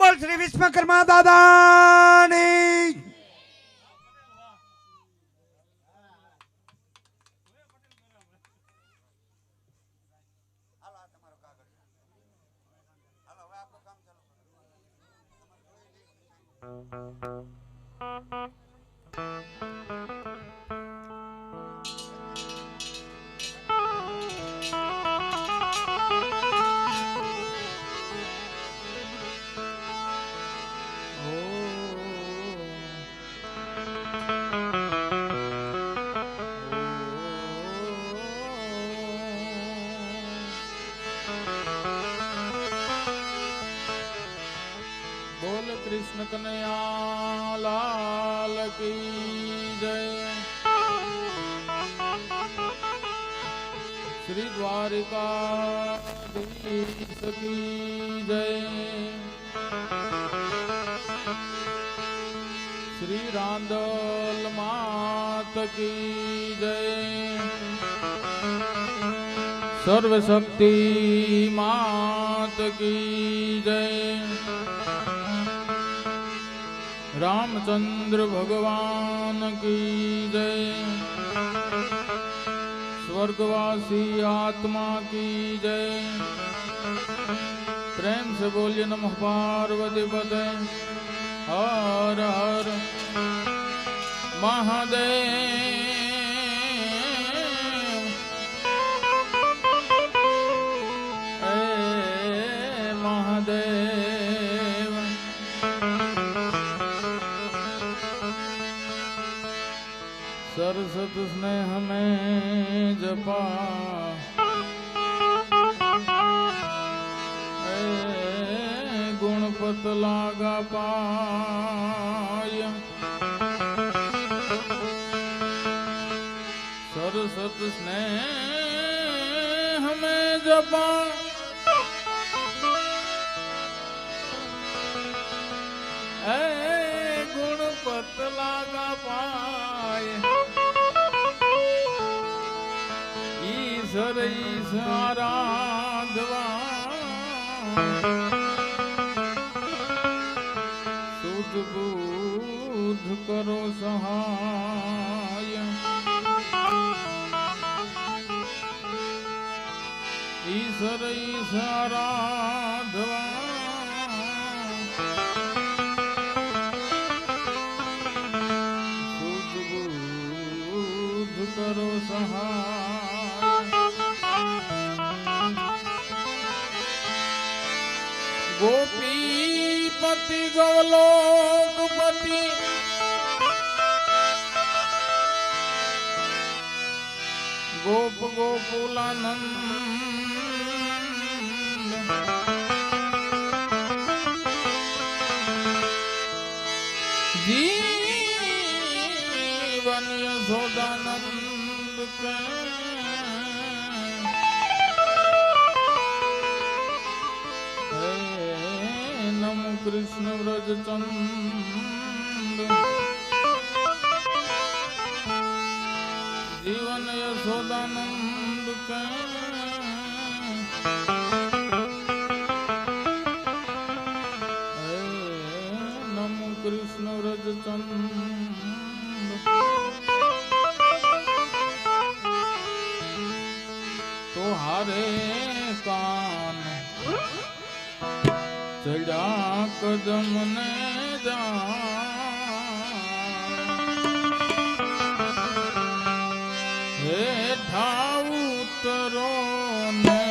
बोल श्री विश्वकर्मा दादानी। बोल कृष्ण कन्हैया लाल की जय। श्री द्वारिकाधीश की जय। श्री रांदल मात की जय। सर्वशक्ति मात की जय। रामचंद्र भगवान की जय। स्वर्गवासी आत्मा की जय। प्रेम से बोलिए नमः पार्वती पते हर हर महादेव। ए महादेव। सरसत स्नेह में जपा गुणपत लागा पाय। सरसत स्नेह में जपा गुणपत लागा पाय। ईश्वर ईशाराधवा सुध बुध करो सहाय। ईश्वर ईशाराधवा सुध बुध करो सहाय। गोपीपति गौलोकपति गोप गोकुलानंद। जीवन यशोदानंद के नमो कृष्ण व्रज चंद। जीवन यशोदानंद के नमो कृष्ण व्रज चंद। तो हारे कान चढ़ा कदम ने जा हे ठाऊ तरो ने।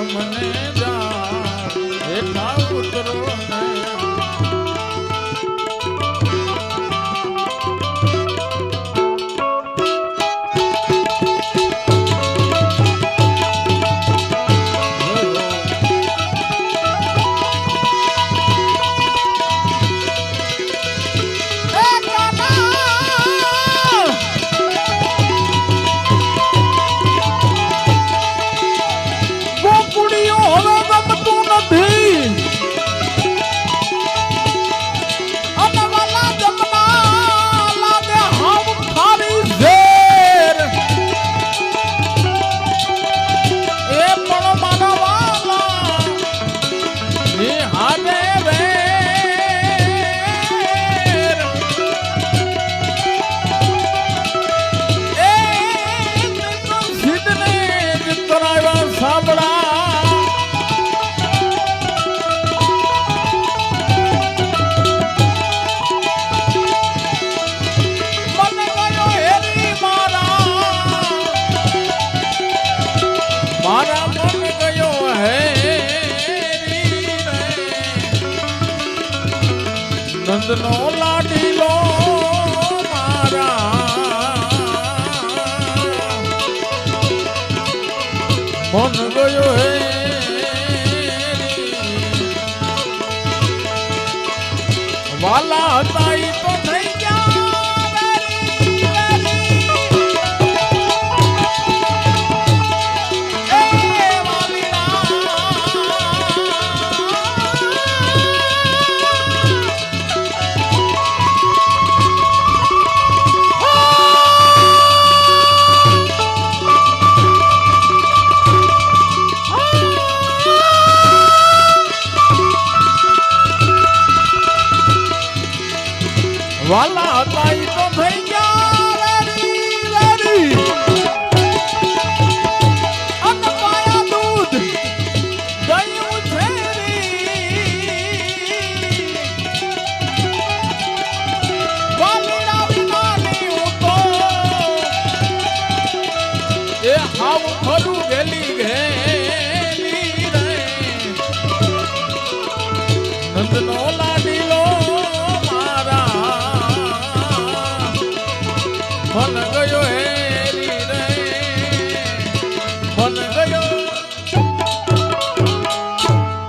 મને જા હેઠા ઉતરો ને નંદનો લાડીલો મારા મન ગયો હે વાલા હતા ઈ તો થઈ વાલા હતા ઈ તો થઈ ગયા વેરી અન પાયા દૂધ દહીં ઉછેરી વાલીના વિનાની હું તો એ હાવ ખરું ગેલી ગેલી રે નંદનો લાડીલો મન ગયો હેરી રે મન ગયો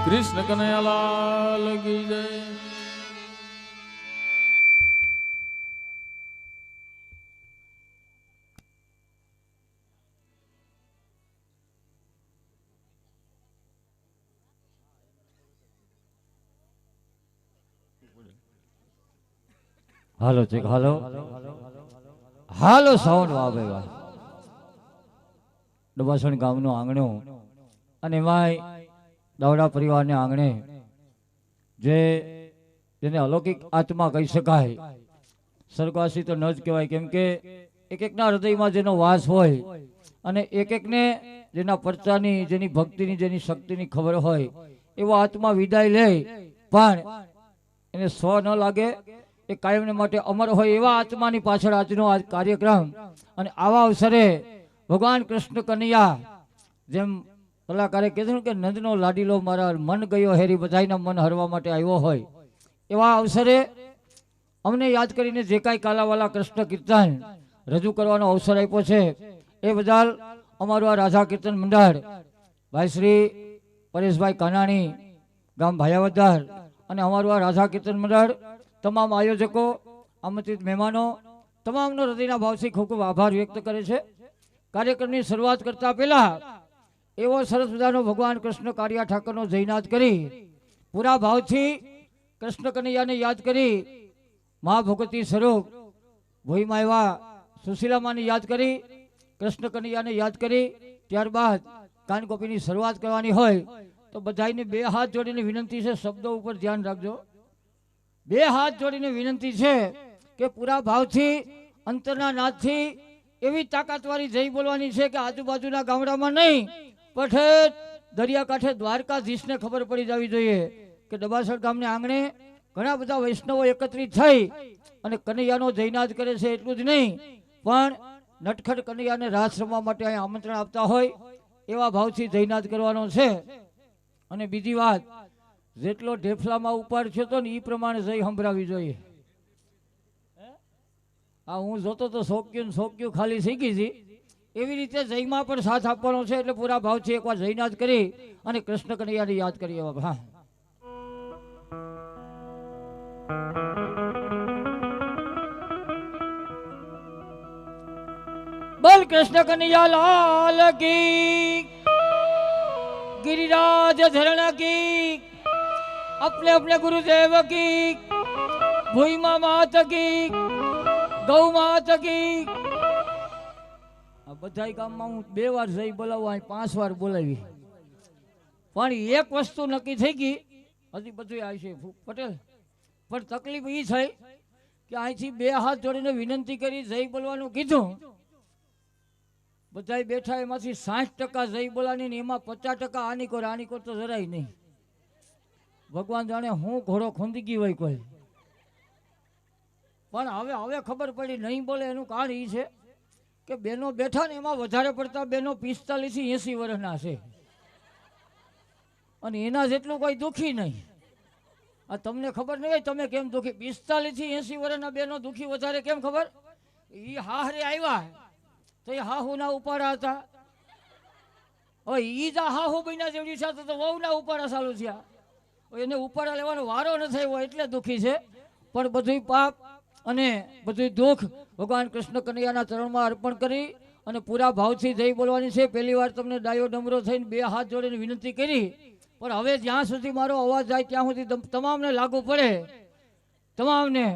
કૃષ્ણ કનૈયાલાલ કી જય હાલો ચેક હાલો હાલો સાઉન્ડ વાવે ડબાસણ ગામનું આંગણું અને એમાંય દાવડા પરિવારને આંગણે જેને અલૌકિક આત્મા કહી શકાય સ્વર્ગવાસી તો ન જ કહેવાય કેમ કે એક એકના હૃદયમાં જેનો વાસ હોય અને એક એકને જેના પરચાની જેની ભક્તિની જેની શક્તિની ખબર હોય એવો આત્મા વિદાય લે પણ એને સ્વ ન લાગે એ કાયમને માટે અમર હોય એવા આત્માની પાછળ આજનો આ કાર્યક્રમ અને આવા અવસરે ભગવાન કૃષ્ણ કનૈયા જેમ કલાકારે કીધું કે નંદનો લાડીલો મારા મન ગયો હેરી બધાયના મન હરવા માટે આવ્યો હોય એવા અવસરે અમને યાદ કરીને જે કાંઈ કાલાવાલા કૃષ્ણ કીર્તન રજૂ કરવાનો અવસર આપ્યો છે એ બદલ અમારું આ રાધા કીર્તન મંડળ ભાઈ શ્રી પરેશભાઈ કાનાણી ગામ ભાયાવદર અને અમારું આ રાધા કીર્તન મંડળ તમામ આયોજકો આમંત્રિત મહેમાનો તમામનો હૃદયના ભાવથી ખૂબ ખૂબ આભાર વ્યક્ત કરે છે કાર્યક્રમની શરૂઆત કરતા પહેલા એવો સરસ મજાનો ભગવાન કૃષ્ણ કાળિયા ઠાકરનો જયનાદ કરી પૂરા ભાવથી કૃષ્ણ કનૈયાને યાદ કરી મહાભગવતી સ્વરૂપ ભોઈમાં એવા સુશીલામાને યાદ કરી કૃષ્ણ કનૈયાને યાદ કરી ત્યારબાદ કાનગોપીની શરૂઆત કરવાની હોય તો બધાને બે હાથ જોડીને વિનંતી છે, શબ્દો ઉપર ધ્યાન રાખજો. બે હાથ જોડીને વિનંતી છે કે પૂરા ભાવથી અંતરના નાદથી એવી તાકાતવાળી જય બોલવાની છે કે આજુબાજુના ગામડામાં નહીં પણ દરિયાકાંઠે દ્વારકાધીશને ખબર પડી જવી જોઈએ કે ડબાસર ગામને આંગણે ઘણા બધા વૈષ્ણવો એકત્રિત થઈ અને કનૈયાનો જયનાદ કરે છે. એટલું જ નહીં પણ નટખટ કનૈયાને રાસ રમવા માટે અહીં આમંત્રણ આપતા હોય એવા ભાવથી જયનાથ કરવાનો છે. અને બીજી વાત, જેટલો ઢેફલામાં ઉપાડ થયો તો ને એ પ્રમાણે જય સંભળાવી જોઈએ. હા, હું જોતો તો સોક્યું ખાલી થઈ ગઈ હતી, એવી રીતે જયમાં પણ સાથ આપવાનો છે. એટલે પૂરા ભાવથી એકવાર જયનાથ કરી અને કૃષ્ણ કનૈયાને યાદ કરીએ. હા, બોલ કૃષ્ણ કનૈયા લાલ કી, गिरिराज धरण की, अपने अपने गुरुदेव की, भूमा मात की, गौ मात की. આ બધા ગામમાં હું 2 વાર જઈ બોલાવવા, 5 વાર બોલાવી, પણ એક વસ્તુ નક્કી થઈ ગઈ, હજી બધું આવશે પટેલ. પણ તકલીફ એ થઈ કે અહીંથી 2 હાથ જોડીને વિનંતી કરી જય બોલવાનું કીધું. બધા બેઠા, એમાંથી 60% જય બોલાની ને એમાં 50% આનીકોર તો જરાય નહીં. ભગવાન જાણે હું ઘોડો ખૂંદી ગઈ હોય કોઈ. પણ હવે ખબર પડી નહીં બોલે એનું કારણ એ છે કે બેનો બેઠા ને એમાં વધારે પડતા બેનો 45 થી 80 વર્ષના છે, અને એના જેટલું કોઈ દુઃખી નહીં. આ તમને ખબર નહીં હોય તમે કેમ દુઃખી. 45 થી 80 વર્ષના બેનો દુઃખી વધારે કેમ ખબર? એ હારે આવ્યા તો એ હાહુ ના ઉપાડા હતા. હવે ઈ જ હાહુ બન્યા જેવડી સાથે તો વહુ ના ઉપાડા ચાલુ થયા. એને ઉપાડા લેવાનો વારો ન થયો એટલે દુઃખી છે. પણ બધું પાપ અને બધું દુઃખ ભગવાન કૃષ્ણ કનૈયાના ચરણમાં અર્પણ કરી અને પૂરા ભાવથી જય બોલવાની છે. પહેલી વાર તમને ડાયો ડમરો થઈને 2 હાથ જોડીને વિનંતી કરી, પણ હવે જ્યાં સુધી મારો અવાજ જાય ત્યાં સુધી તમામને લાગુ પડે, તમામને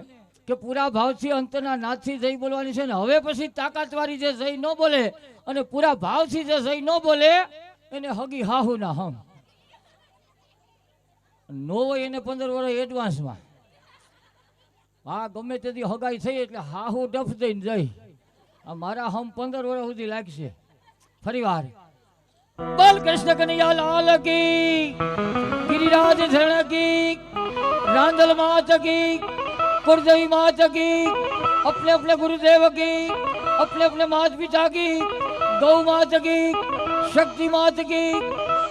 કે પૂરા ભાવથી અંતના નાદથી જય બોલવાની છે. ને હવે પછી તાકાતવાળી જે જય ન બોલે અને પૂરા ભાવથી જે જય ન બોલે એને હગી હાહુ ના હમ નો હોય એને 15 વર્ષ એડવાન્સમાં. હા, ગમે તેથી હગાઈ થઈ એટલે હાહુ ડફ દઈને જઈ. આ મારા હમ 15 વર્ષ સુધી લાગશે. ફરી વાર બોલ કૃષ્ણ કનૈયા લાલ કી, गिरिराज धरण की, रांदल मात की, कुरजई मात की, अपने अपने गुरुदेव की, अपने अपने माता पिता की, गौ मात की, शक्ति मात की,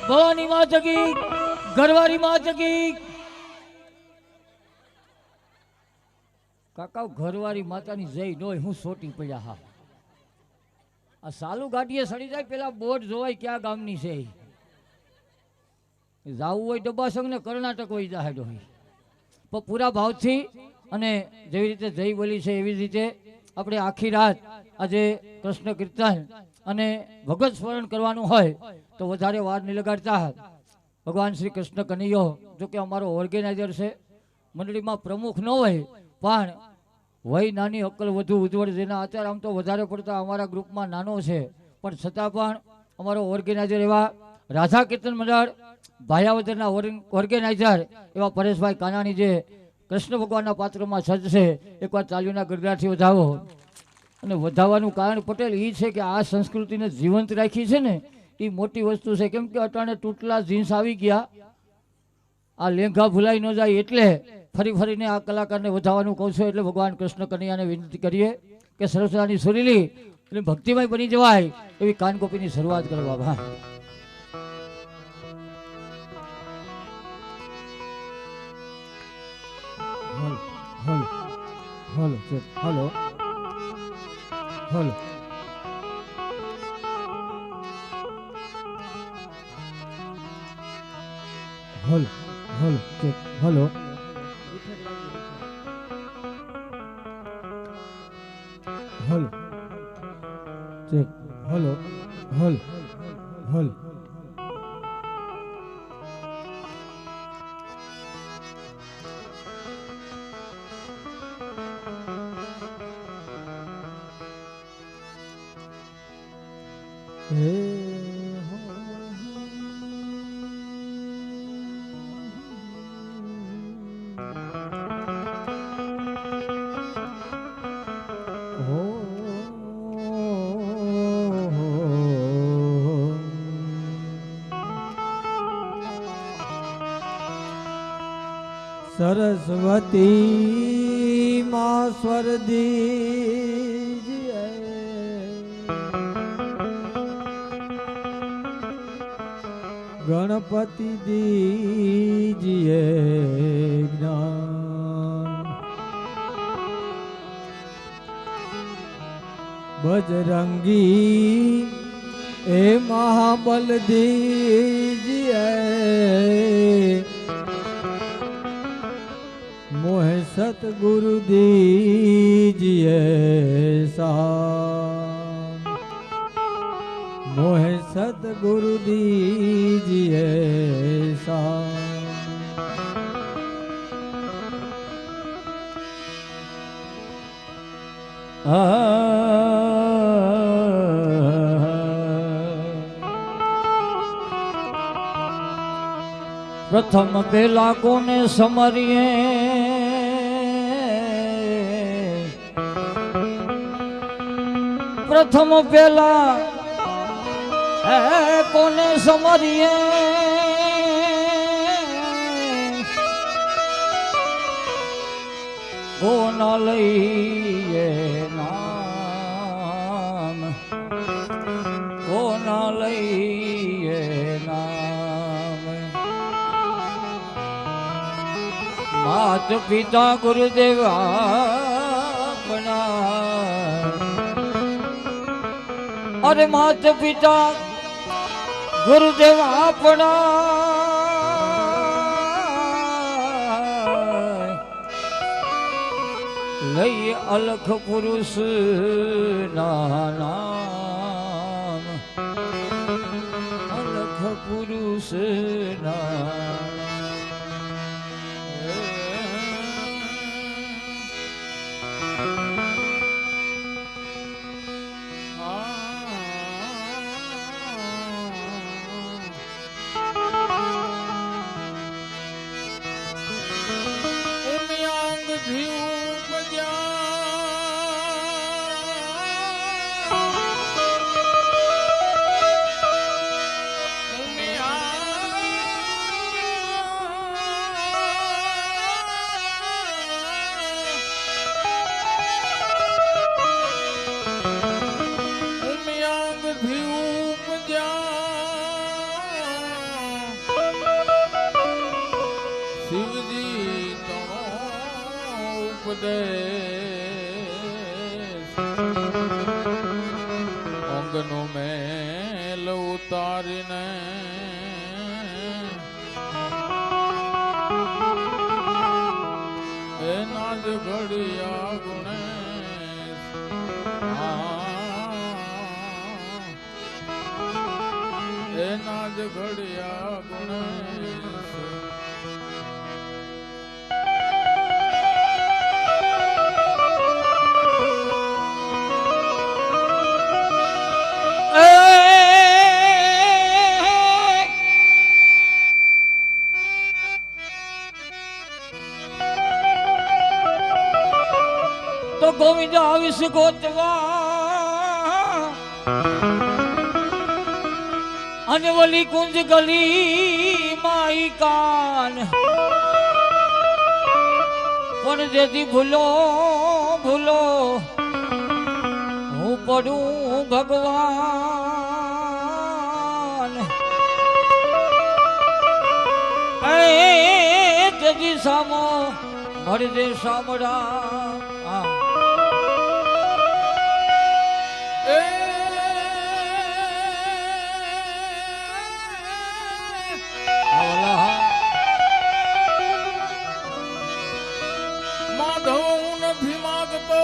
भवानी मात की, घरवारी मात की. કાકા ઘરવાળી માતાની જય નોય હું સોટી પડ્યા. હા, આ સાલુ ગાડીએ સડી જાય પેલા બોર્ડ જોવાય ક્યાં ગામની છે. જાવું હોય ડબ્બાસંગ ને કર્ણાટક હોય જાહેર હોય. પણ પૂરા ભાવથી અને જેવી રીતે જય બોલી છે એવી રીતે આપણે આખી રાત આજે કૃષ્ણ કીર્તન અને ભગવત સ્મરણ કરવાનું હોય તો વધારે વાર નહીં લગાડતા. ભગવાન શ્રી કૃષ્ણ કનૈયો જો કે અમારો ઓર્ગેનાઇઝર છે, મંડળીમાં પ્રમુખ ન હોય પણ વય નાની અક્કલ વધુ ઉજ્જવળ, જેના આચાર આમ તો વધારે પડતા અમારા ગ્રુપમાં નાનો છે પણ છતાં પણ અમારો ઓર્ગેનાઇઝર એવા રાધા કીર્તન મંડળ ભાયાવદરના ઓર્ગેનાઇઝર એવા પરેશભાઈ કાનાણી જે કૃષ્ણ ભગવાનના પાત્રમાં સજ્જ છે, એકવાર ચાલ્યુના ગરગાથી વધાવો. અને વધાવવાનું કારણ પટેલ એ છે કે આ સંસ્કૃતિને જીવંત રાખી છે ને એ મોટી વસ્તુ છે. કેમ કે અટાણે તૂટલા જીન્સ આવી ગયા, આ લેંઘા ભૂલાઈ ન જાય એટલે ફરીને આ કલાકારને વધાવવાનું કહું છું. એટલે ભગવાન કૃષ્ણ કનૈયાને વિનંતી કરીએ કે સરસ્વતીની સુરીલી એટલે ભક્તિમય બની જવાય એવી કાનકોપીની શરૂઆત કરવા. હા, hello hello hello hello hello hello hello check hello hello hello Saraswati માં સ્વરદી ગણપતિ દીજીએ જ્ઞાન બજરંગી એ મહાબલ દીજીએ મોહ સતગુરુ દીજીએ સા મોહ સતગુરુ દીજીએ સા પ્રથમ પેલા કોને સમરીએ પ્રથમ પેલા કોને સમરીએ કોના લઈએ નામ કોના લઈએ નામ માત પિતા ગુરુદેવ આપણા અરે માત પિતા ગુરુદેવ આપણા લઈ અલખ પુરુષ નામ અલખ પુરુષ નામ શિવજી તણો ઉપદેશ અંગનો મેલ ઉતારીને એના જ ઘડિયા ગુણેશ એના જ ઘડિયા ગુણેશ તો ગોવિંદ આવીશ ગોતવા અને વલી કુંજ ગલી માઈ કાન પણ જેથી ભૂલો ભૂલો હું પડું ભગવાન તેથી સામો મળજે સામડા માધવ હું નથી માગતો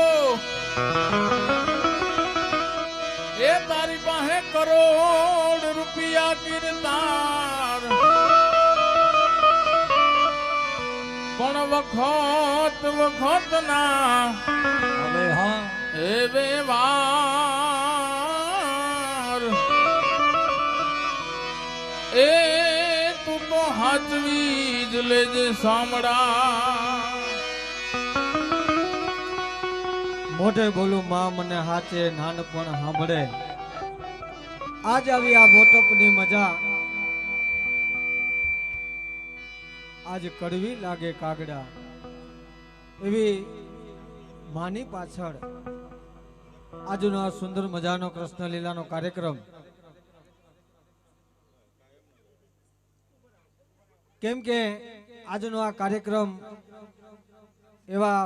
એ તારી પાસે કરોડ રૂપિયા કીર્તાર પણ વખત વખત ના હવે હા એ વ્યવહાર એ તું તો હાચવી જ લેજે સાંભળા મોઢે બોલું માં મને હાચે નાનપણ સાંભળે આજ આવી આ મોટપની મજા આજ કડવી લાગે કાગડા એવી માની પાછળ આજનો આ સુંદર મજાનો કૃષ્ણ લીલાનો કાર્યક્રમ કેમ કે આજનો આ કાર્યક્રમ એવા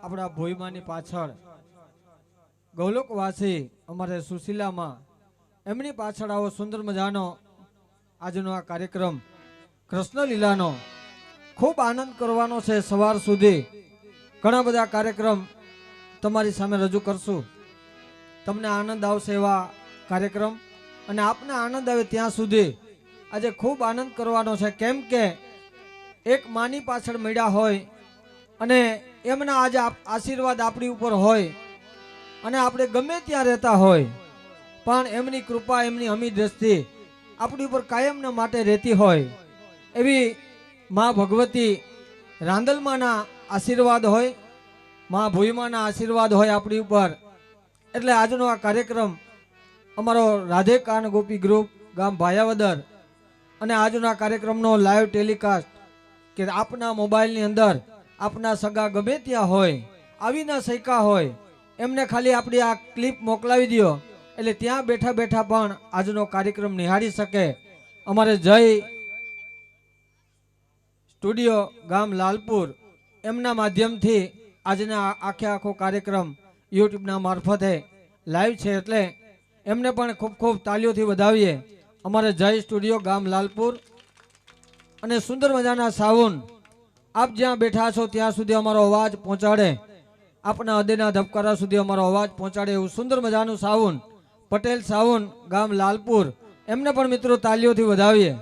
આપણા ભોયમાની પાછળ ગૌલોકવાસી અમારે સુશીલામાં એમની પાછળ આવો સુંદર મજાનો આજનો આ કાર્યક્રમ કૃષ્ણ લીલાનો ખૂબ આનંદ કરવાનો છે. સવાર સુધી ઘણા બધા કાર્યક્રમ તમારી સામે રજૂ કરશું. તમને આનંદ આવશે એવા કાર્યક્રમ, અને આપને આનંદ આવે ત્યાં સુધી આજે ખૂબ આનંદ કરવાનો છે. કેમ કે એક માની પાછળ મળ્યા હોય અને એમના આજે આશીર્વાદ આપણી ઉપર હોય, અને આપણે ગમે ત્યાં રહેતા હોય પણ એમની કૃપા, એમની અમી દ્રષ્ટિ આપણી ઉપર કાયમને માટે રહેતી હોય એવી મા ભગવતી રાંદલમાના આશીર્વાદ હોય, મા ભૂઈમાના આશીર્વાદ હોય આપણી ઉપર. એટલે આજનો આ કાર્યક્રમ અમારો રાધે કાન ગોપી ગ્રુપ ગામ ભાયાવદર અને આજનો આ કાર્યક્રમનો લાઈવ ટેલિકાસ્ટ કે આપના મોબાઈલની અંદર આપના સગા ગમે ત્યાં હોય, આવી ના શક્યા હોય, એમને ખાલી આપણી આ ક્લિપ મોકલાવી દો એટલે ત્યાં બેઠા બેઠા પણ આજનો કાર્યક્રમ નિહાળી શકે. અમારે જય સ્ટુડિયો ગામ લાલપુર એમના માધ્યમથી આજના આખો કાર્યક્રમ યુટ્યુબના મારફતે લાઈવ છે, એટલે એમને પણ ખૂબ ખૂબ તાલીઓથી વધાવીએ. અમારે જય સ્ટુડિયો ગામ લાલપુર અને સુંદર મજાના સાઉન્ડ આપ જ્યાં બેઠા છો ત્યાં સુધી અમારો અવાજ પહોંચાડે, આપના હૃદયના ધબકારા સુધી અમારો અવાજ પહોંચાડે એવું સુંદર મજાનું સાઉન્ડ પટેલ સાઉન્ડ ગામ લાલપુર, એમને પણ મિત્રો તાલીઓથી વધાવીએ.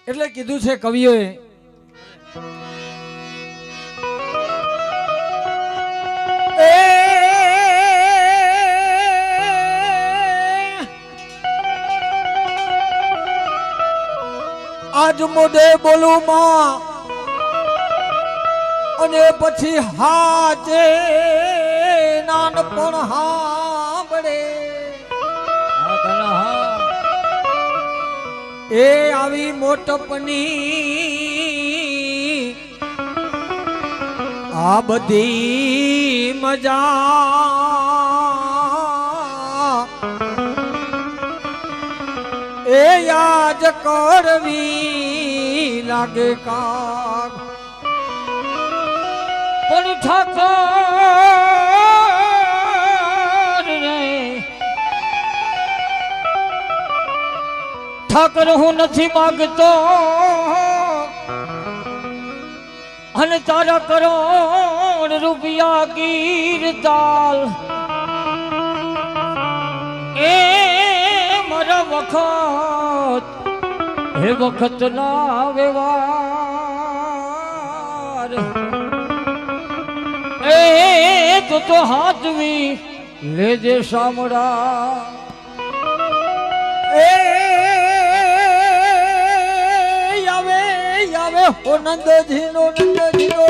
એટલે કીધું છે કવિઓએ, આજ મોઢે બોલું માં અને પછી હાચે નાનપણ હાંભળે. એ આવી મોટપની આ બધી મજા એ યાદ કરવી લાગે કાગ. પણ ઠાકર રે ઠાકર હું નથી માગતો અને તારા કરોડ રૂપિયા કીર્તાલ એ મારા વખત હે વખત ના વ્યવહાર એ તો હાથવી લેજે શામળા. એ આવે આવે હો નંદજીનો નંદજીનો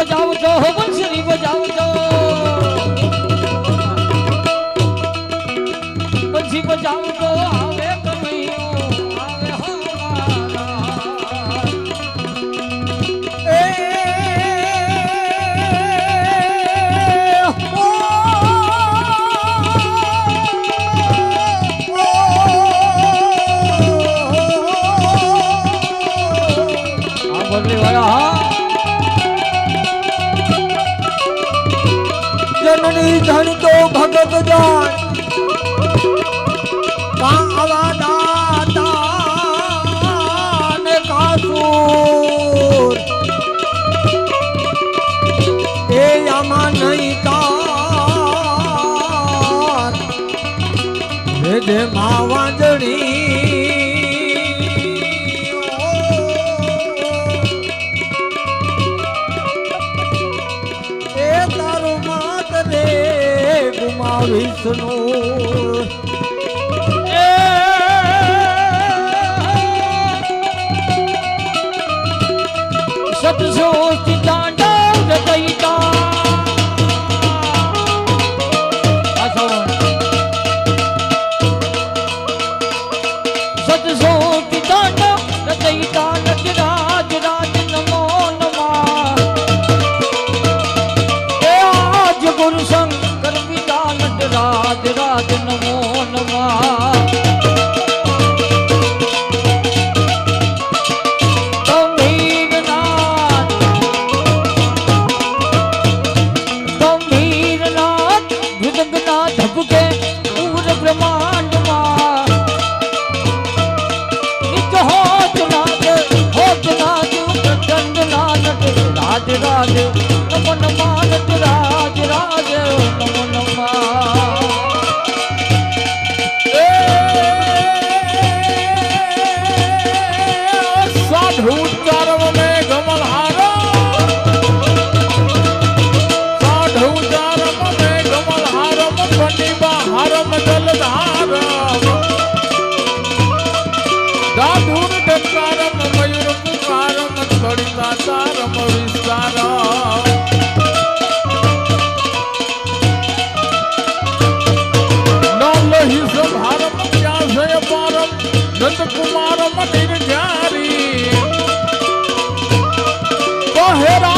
બજાવજો હો બંસરી બજાવજો બંસરી બજાવજો આવે કનૈયો આવે હો જનની ધણી તો ભગત જાણ આવા દાતા ને કાસુર એ આમાં નહીં તાર જે માં વાંજણી વિષ્ણુ સતસોસ્તી તાંડવ રચયિતા સતસોસ્તી તાંડવ રચયિતા નટરાજ રાજ નમો નમઃ એ આજ ગુરુ સંગ રાજ રાજ નમો નમઃ ગંભીરનાથ મૃદંગના ધબકે પૂર બ્રહ્માંડમાં નિજ હોત નાદ પ્રચંડના નટ રાજ રાજ નમો નમઃ નટ રાજ રાજ નમો નમઃ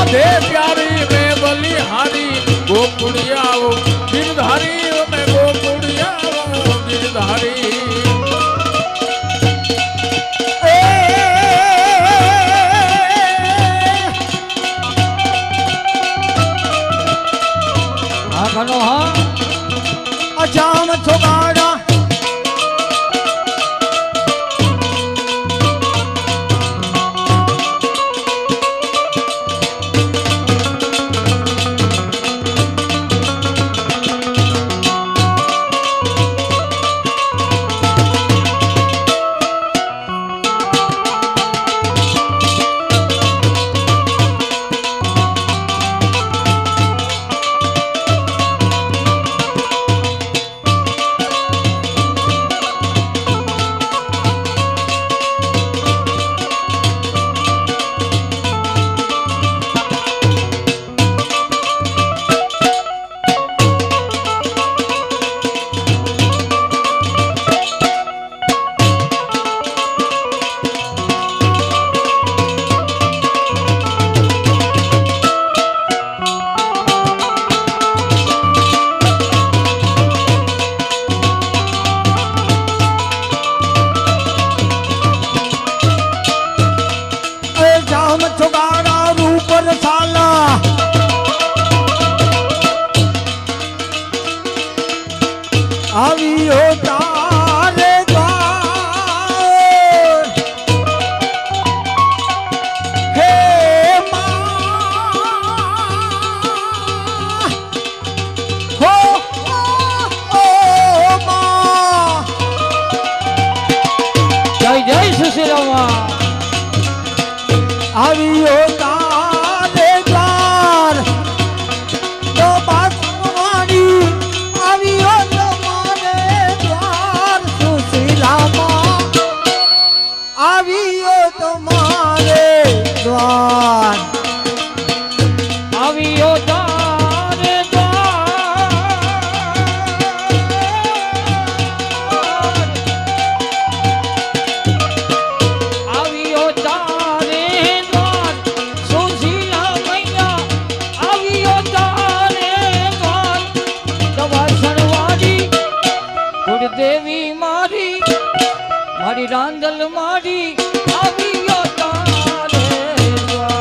राधे प्यारी में बलिहारी गोकुड़िया गिरधारी में गोकुड़िया गिरधारी અજામ છોગાડા આવ્યો તારે દ્વાર હે માં હો ઓ માં જય જય સુશીલામાં આવ્યો તારે દ્વાર તો બાસવાણી આવ્યો તમારે દ્વાર સુશીલામાં આવ્યો તમારે દ્વાર મારી રાંદલ મારી આવ્યો તારે દ્વાર.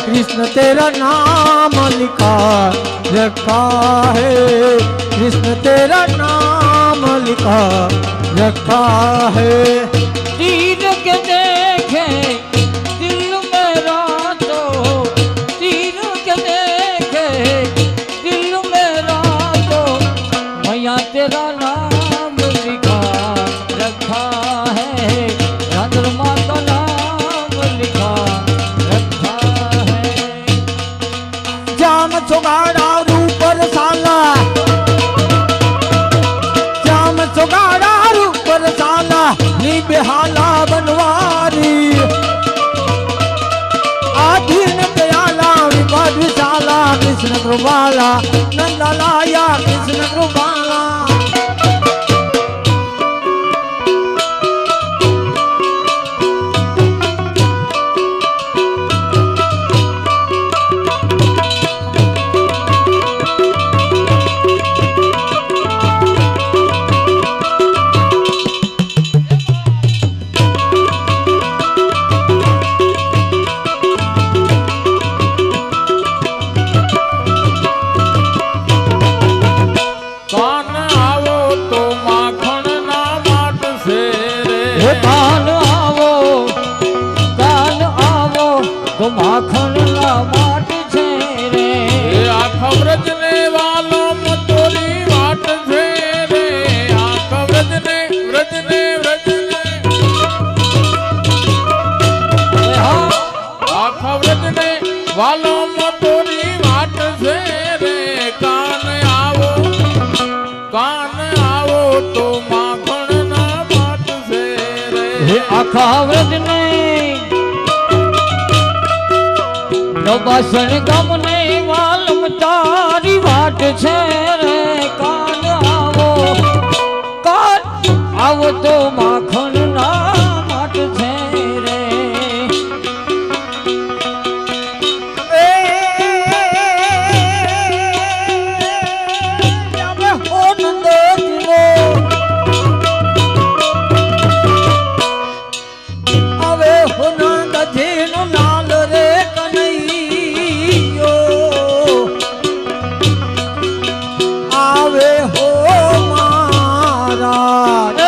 कृष्ण तेरा नाम लिखा रखा है, कृष्ण तेरा नाम लिखा रखा है। तीर के देखे दिल मेरा तो, तीर के देखे दिल मेरा तो, मैया तेरा नाम लिखा रखा है, चंद्रमा का नाम लिखा रखा है। जाम चुगाड़ा रूपर साला, जाम चुगाड़ा रूपर साला, नी बेहाला बनवारी, आधीन दयाला विपद विशाला, कृष्ण कृपाला नंदलाया कृष्ण कृपाला। तो माखन ला वाट छे रे, आखा व्रज ने वालो मतोरी वाट छे रे, आखा व्रज ने व्रज ने व्रज ने, आखा व्रज ने वालो मतोरी वाट छे रे। कान आवो तो माखन ना वाट छे रे, आखा व्रज ने बासन गम ने वालम तारी वाट छे रे। कान आवो तो माखन ना वाट छे रे। अवे हो नंद जेनो लाल रे कन्हैया, आवे हो महाराज,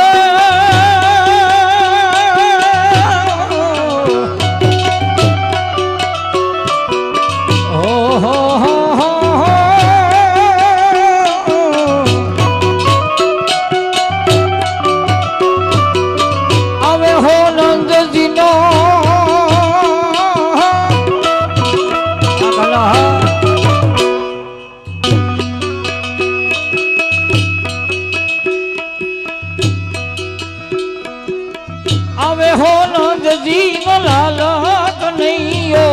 आवे हो नंद जी नो आवे हो नंद जी नो लाल कन्हैयो,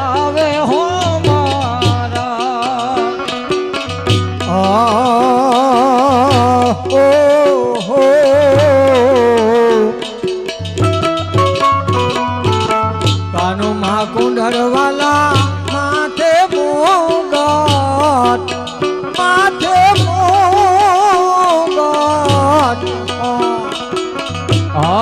आवे हो मारा हो कानो महाकुंडर वाला माथे मोगाट, माथे मोगाट हो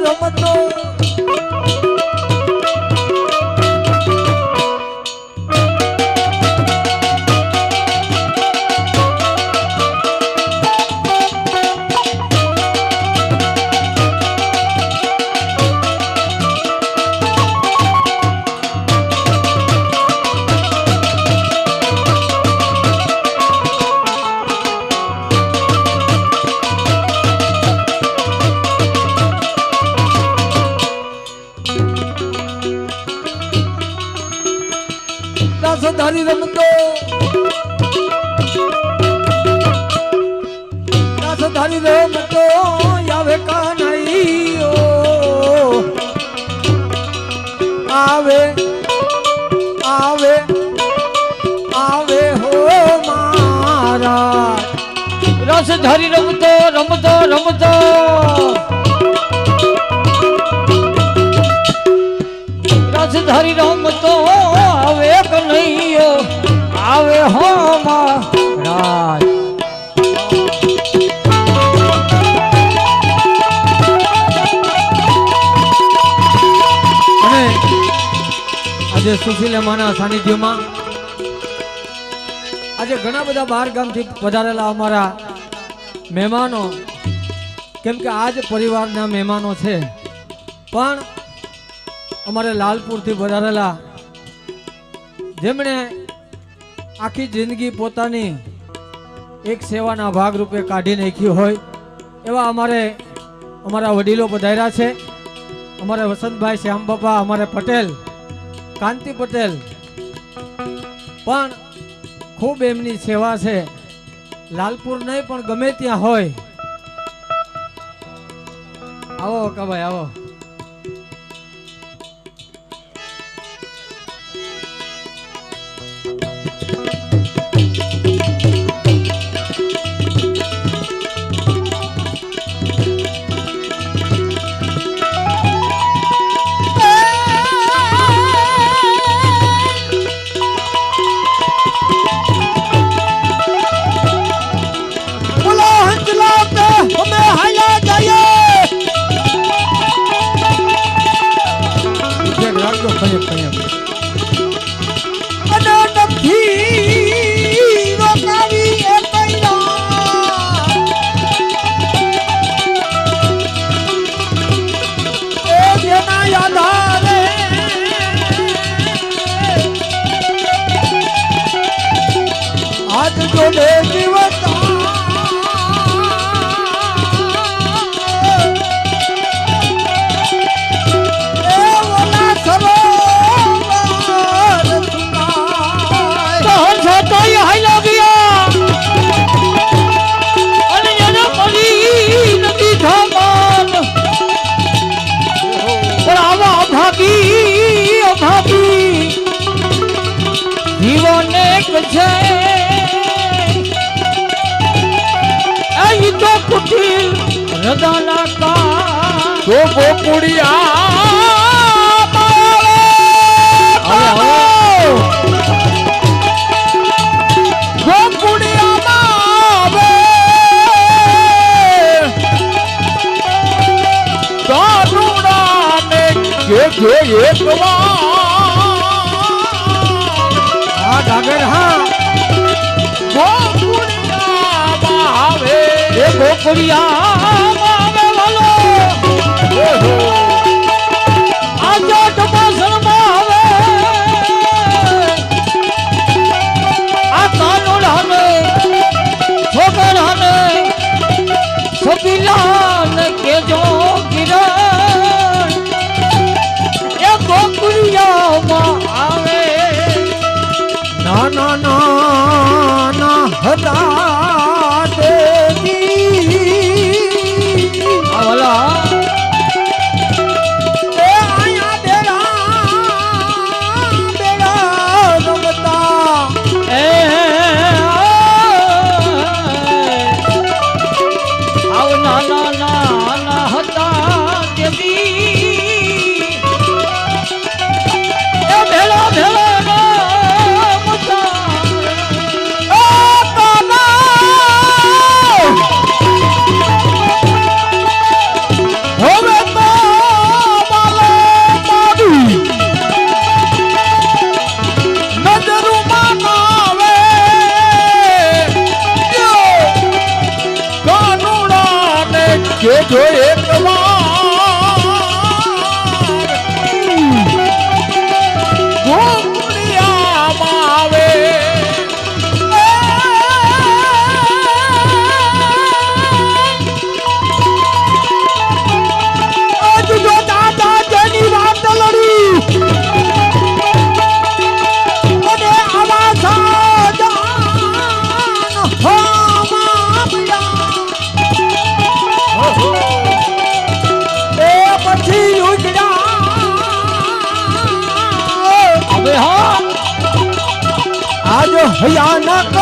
રમતો ધારી રમતો ધારી રમતો આવે કાનૈયો આવે આવે આવે હો મારા રસ ધરી રમતો રમતો રમતો રસ ધરી રમતો આવે કનૈયો આવે હો મહારાજ અને આજે સુશીલામાના સાનિધ્યમાં આજે ઘણા બધા બહાર ગામથી પધારેલા અમારા મહેમાનો કેમ કે આજ પરિવારના મહેમાનો છે પણ અમારે લાલપુરથી પધારેલા જેમણે આખી જિંદગી પોતાની એક સેવાના ભાગરૂપે કાઢી નાખી હોય એવા અમારા વડીલો પધાર્યા છે અમારે વસંતભાઈ શ્યામબાપા અમારે પટેલ કાંતિ પટેલ પણ ખૂબ એમની સેવા છે લાલપુર નહીં પણ ગમે ત્યાં હોય આવો કાભાઈ આવો કે જો એક ગોકુળિયામાં આવે આજ જો દાદા જેની વાત લડી અને આવા સાજાન હોમાયા એ પછી ઉજળા હવે હા આજ ભયાનક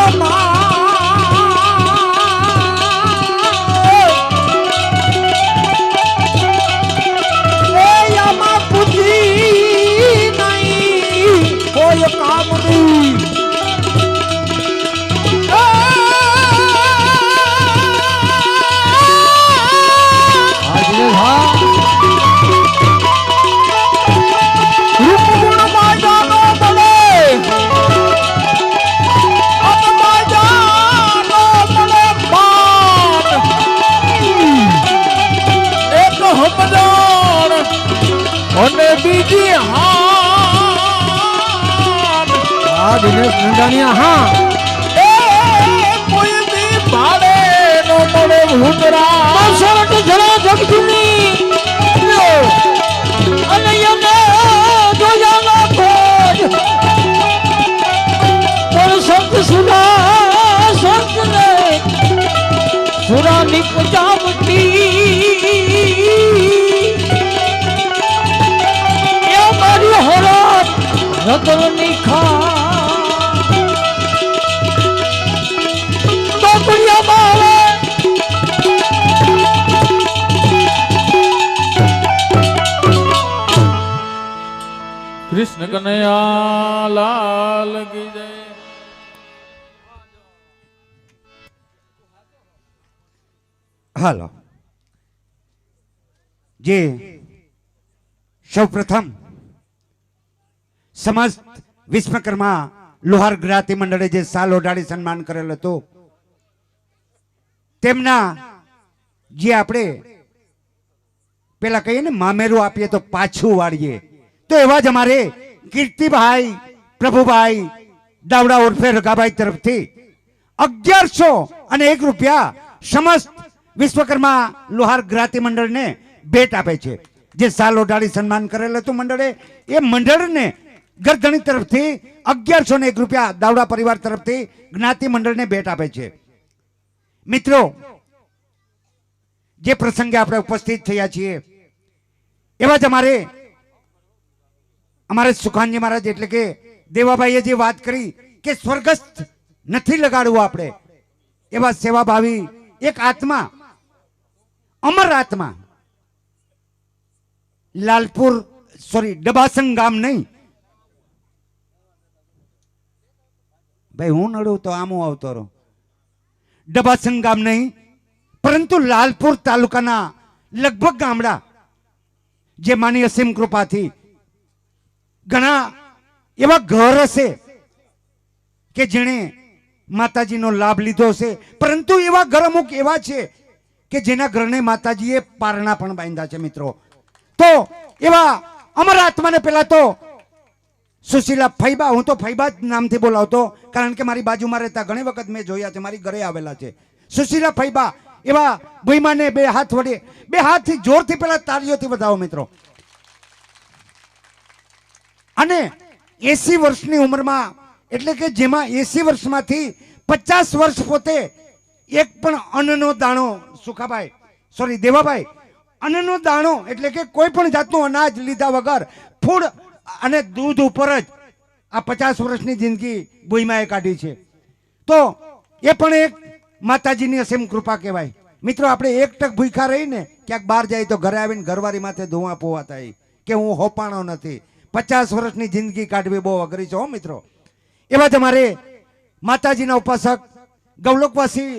કોઈ કામ નહીં અને બીજી હા દિનેશ નંદાણીયા હા એ કોઈ બી ભાડે નો મળે ભૂતરા સરટ જરા જગજુની અને એને જોયાનો ખોજ પણ સંત સુરા સંતને સુરાની પજાવતી એ મારી હરાત રતનની ખા કૃષ્ણ કનૈયા લાલ કી જય. હાલો જે સૌપ્રથમ સમસ્ત વિશ્વકર્મા લોહાર જ્ઞાતિ મંડળે જે સાલ ઓઢાડી સન્માન કરેલ હતું તેમના જે આપણે પેલા કહીએ ને મામેરું આપીએ તો પાછું વાળીએ તો એવા જ અમારે કીર્તિભાઈ પ્રભુભાઈ દાવડા ઉર્ફે રઘાભાઈ તરફથી 1101 રૂપિયા સમસ્ત વિશ્વકર્મા લોહાર જ્ઞાતિ મંડળને ભેટ આપે છે. જે સાલ ઓઢાડી સન્માન કરેલ હતું મંડળે એ મંડળને ગરધણી તરફથી 1101 રૂપિયા દાવડા પરિવાર તરફથી જ્ઞાતિ મંડળને ભેટ આપે છે. મિત્રો જે પ્રસંગે આપણે ઉપસ્થિત થયા છીએ એવા જ અમારે સુખાનજી મહારાજ એટલે કે દેવાભાઈએ જે વાત કરી કે સ્વર્ગસ્થ નથી લગાડવું આપણે એવા સેવાભાવી એક આત્મા અમર આત્મા લાલપુર ડબાસંગ ગામ નહીં ભાઈ હું નડું તો આમું આવતો રહો ડબાસંગ ગામ નહીં પરંતુ લાલપુર તાલુકાના લગભગ ગામડા જે માની અસીમ કૃપાથી ઘણા એવા ઘર હશે કે જેણે માતાજીનો લાભ લીધો હશે પરંતુ એવા ઘર અમુક એવા છે કે જેના ઘરને માતાજીએ પારણા પણ બાંધ્યા છે. મિત્રો તો એવા અમર આત્માને પહેલા તો સુશીલા ફૈબા, હું તો ફૈબા જ નામથી બોલાવતો કારણ કે મારી બાજુમાં રહેતા ઘણી વખત મેં જોયા છે, મારી ઘરે આવેલા છે. સુશીલા ફૈબા એવા ભૂઈમાને બે હાથ વડે બે હાથથી જોરથી પહેલા તાળીઓથી વધાવો મિત્રો. અને 80 વર્ષની ઉંમરમાં એટલે કે જેમાં 80 વર્ષમાંથી 50 વર્ષ પોતે એક પણ અન્નનો દાણો સુખાભાઈ દેવાભાઈ અન્નનો દાણો એટલે કે કોઈ પણ જાતનું અનાજ લીધા વગર ફૂડ અને દૂધ ઉપર જ આ 50 વર્ષની જિંદગી ભૂઈમાએ કાઢી છે. તો એ પણ એક માતાજીની અસીમ કૃપા કહેવાય. મિત્રો આપણે એક ટક ભૂખ્યા રહીને ક્યાંક બહાર જાય તો ઘરે આવીને ઘરવાળી માથે ધુઆ પોવા થાય કે હું હોપાણો નથી. 50 વર્ષની જિંદગી કાઢવી બહુ અઘરી છે હો મિત્રો. એવા જ અમારે માતાજીના ઉપાસક ગૌલોકવાસી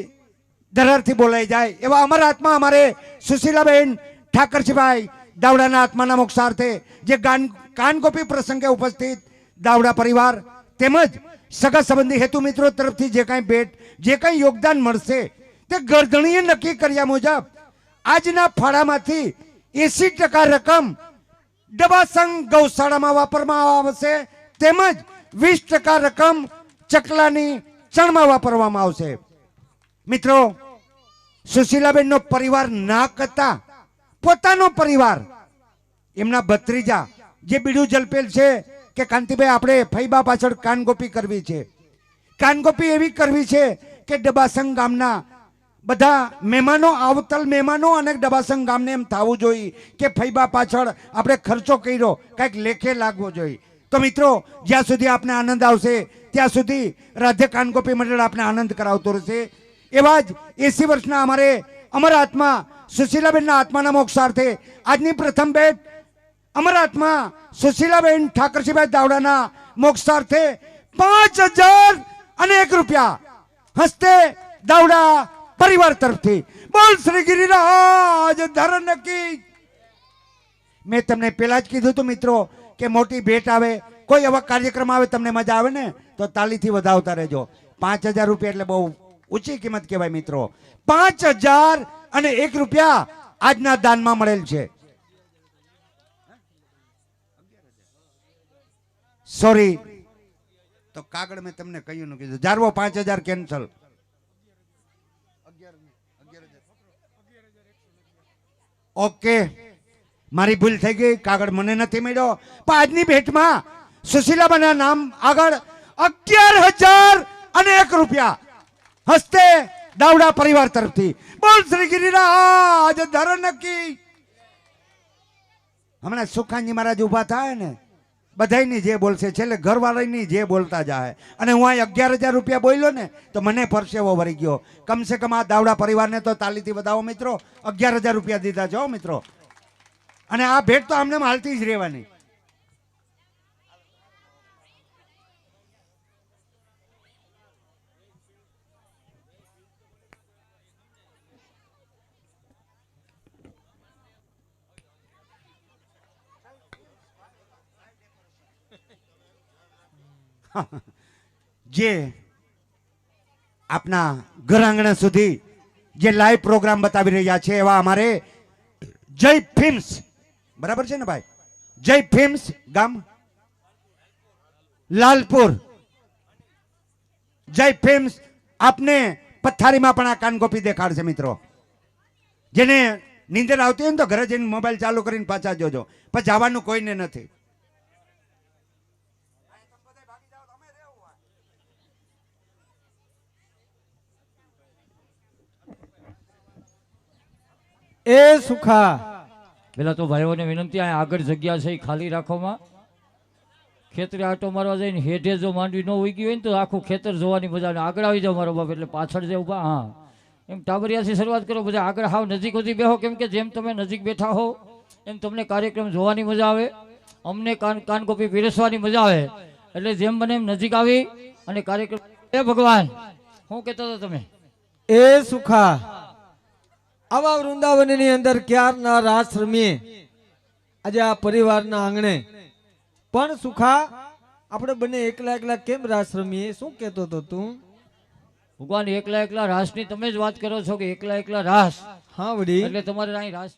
ધરારથી બોલાઈ જાય એવા અમારા આત્મા અમારે સુશીલાબેન ઠાકરજીભાઈ દાવડાના આત્માના મોક્ષાર્થે જે કાનગોપી પ્રસંગે ઉપસ્થિત દાવડા પરિવાર તેમજ સગા સંબંધી હેતુ મિત્રો તરફથી જે કાંઈ ભેટ જે કાંઈ યોગદાન મળશે તે ગરધણીએ નક્કી કર્યા મુજબ આજના ફાળામાંથી 80% રકમ ડબાસંગ ગૌશાળામાં વાપરવામાં આવશે, તેમજ 20% રકમ ચકલાની ચણમાં વાપરવામાં આવશે. મિત્રો, સુશીલાબેનનો પરિવાર ના કરતા પોતાનો પરિવાર, એમના ભત્રીજા જે બીડું જલપેલ છે કે કાંતિભાઈ આપણે ફૈબા પાછળ કાનગોપી કરવી છે. કાનગોપી એવી કરવી છે કે ડબાસંગ ગામના બધા મહેમાનો, આવતલ મહેમાનો અને ડબાસંગ ગામને એમ થવું જોઈએ કે ફૈબા પાછળ આપણે ખર્ચો કર્યો, કંઈક લેખે લાગવો જોઈએ. તો મિત્રો, જ્યાં સુધી આપને આનંદ આવશે ત્યાં સુધી રાધે કાનગોપી મંડળ આપને આનંદ કરાવતો રહેશે. એવા જ 80 વર્ષના અમારા આત્મા સુશીલાબેનના આત્માના મોક્ષાર્થે આજની પ્રથમ ભેટ અમારા આત્મા સુશીલાબેન ઠાકરસિંહભાઈ દાવડાના મોક્ષાર્થે 5001 રૂપિયા હસ્તે દાવડા પરિવાર તરફથી. બોલ શ્રી ગિરિરાજ ધરણ કી. મેં તમને પહેલા જ કીધું હતું મિત્રો કે મોટી ભેટ આવે, કોઈ એવા કાર્યક્રમ આવે તમને મજા આવે ને તો તાલીથી વધાવતા રહેજો. 5000 રૂપિયા એટલે બહુ ઊંચી કિંમત કહેવાય મિત્રો. 5001 રૂપિયા આજના દાનમાં મળેલ છે. સોરી, તો કાગળ મેં તમને કહ્યું ન કીધું. જારવો 5000 કેન્સલ. ઓકે, મારી ભૂલ થઈ ગઈ, કાગળ મને નથી મળ્યો. પણ આજની ભેટમાં સુશીલાબાના નામ આગળ 11001 રૂપિયા હસ્તે દાવડા પરિવાર તરફથી. બોલ શ્રી ગિરિરાજ ધરણ કી. હમણાં સુખાનજી મહારાજ ઉભા થાય ને, બધાયની જે બોલશે છેલ્લે ઘરવાળાની જે બોલતા જાય. અને હું આ 11000 રૂપિયા બોલ્યો ને તો મને પરસેવો વળી ગયો. કમસે કમ આ દાવડા પરિવારને તો તાલીથી વધાવો મિત્રો. 11000 રૂપિયા દીધા છે હો મિત્રો. અને આ ભેટ તો આમને હાલતી જ રહેવાની. જે આપના ઘર આંગણા સુધી જે લાઈવ પ્રોગ્રામ બતાવી રહ્યા છે એવા અમારે જય ફિલ્મ્સ, બરાબર છે ને ભાઈ? જય ફિલ્મ્સ ગામ લાલપુર. જય ફિલ્મ્સ આપને પથારીમાં પણ આ કાનગોપી દેખાડશે મિત્રો. જેને નીંદર આવતી હોય ને તો ઘરે જઈને મોબાઈલ ચાલુ કરીને પાછા જોજો, પણ જવાનું કોઈને નથી. એ સુખા, પેલા તો ભાઈઓને વિનંતી, આ આગળ જગ્યા છે એ ખાલી રાખોમાં. ખેતરે આટો મારવા જઈને હેઠે જો માંડવી ન ઉગી હોય ને તો આખું ખેતર જોવાની મજા આવે. આગળ આવી જાઓ મારો બાપ, એટલે પાછળ જે ઉભા. હા, એમ ટાબરિયાથી શરૂઆત કરો, બધા આગળ હાવ નજીક સુધી બેહો, કેમ કે જેમ તમે નજીક બેઠા હો એમ તમને કાર્યક્રમ જોવાની મજા આવે, અમને કાનગોપી પીરસવાની મજા આવે. એટલે જેમ બને એમ નજીક આવી અને કાર્યક્રમ. એ ભગવાન, શું કહેતો હતો તમે? એ સુખા, આવા વૃંદાવનની અંદર ક્યારના રાસ રમીએ આજે આ પરિવારના આંગણે. પણ સુખા, આપણે બંને એકલા એકલા કેમ રાસ રમીએ? શું કહેતો હતો તું? ભગવાન, એકલા એકલા રાસની તમે જ વાત કરો છો કે એકલા એકલા રાસ? હા વડી, એટલે તમારે અહીં રાસ